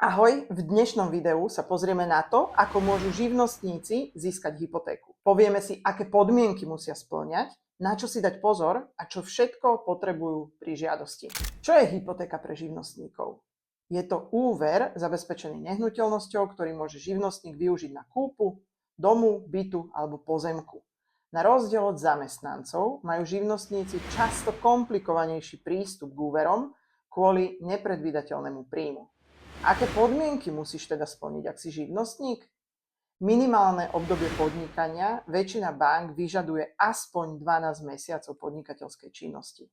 Ahoj, v dnešnom videu sa pozrieme na to, ako môžu živnostníci získať hypotéku. Povieme si, aké podmienky musia spĺňať, na čo si dať pozor a čo všetko potrebujú pri žiadosti. Čo je hypotéka pre živnostníkov? Je to úver zabezpečený nehnuteľnosťou, ktorý môže živnostník využiť na kúpu domu, bytu alebo pozemku. Na rozdiel od zamestnancov majú živnostníci často komplikovanejší prístup k úverom kvôli nepredvídateľnému príjmu. Aké podmienky musíš teda splniť, ak si živnostník? Minimálne obdobie podnikania väčšina bank vyžaduje aspoň 12 mesiacov podnikateľskej činnosti.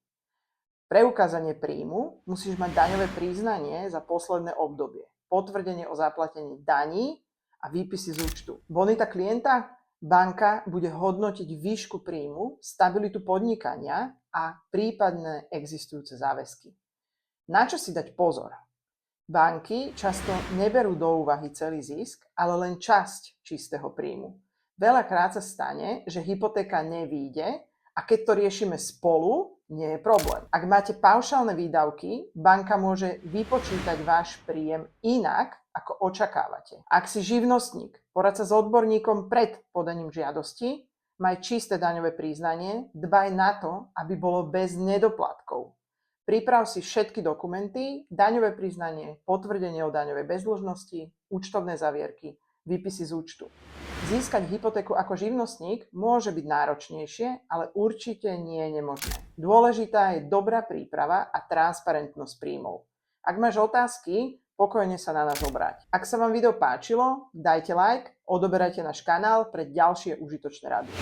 Preukázanie príjmu musíš mať daňové priznanie za posledné obdobie, potvrdenie o zaplatení daní a výpisy z účtu. Bonita klienta? Banka bude hodnotiť výšku príjmu, stabilitu podnikania a prípadné existujúce záväzky. Na čo si dať pozor? Banky často neberú do úvahy celý zisk, ale len časť čistého príjmu. Veľakrát sa stane, že hypotéka nevyjde a keď to riešime spolu, nie je problém. Ak máte paušálne výdavky, banka môže vypočítať váš príjem inak, ako očakávate. Ak si živnostník, poraď sa s odborníkom pred podaním žiadosti, maj čisté daňové priznanie, dbaj na to, aby bolo bez nedoplatkov. Priprav si všetky dokumenty, daňové priznanie, potvrdenie o daňovej bezdĺžnosti, účtovné zavierky, výpisy z účtu. Získať hypotéku ako živnostník môže byť náročnejšie, ale určite nie je nemožné. Dôležitá je dobrá príprava a transparentnosť príjmov. Ak máš otázky, pokojne sa na nás obráť. Ak sa vám video páčilo, dajte like, odoberajte náš kanál pre ďalšie užitočné rady.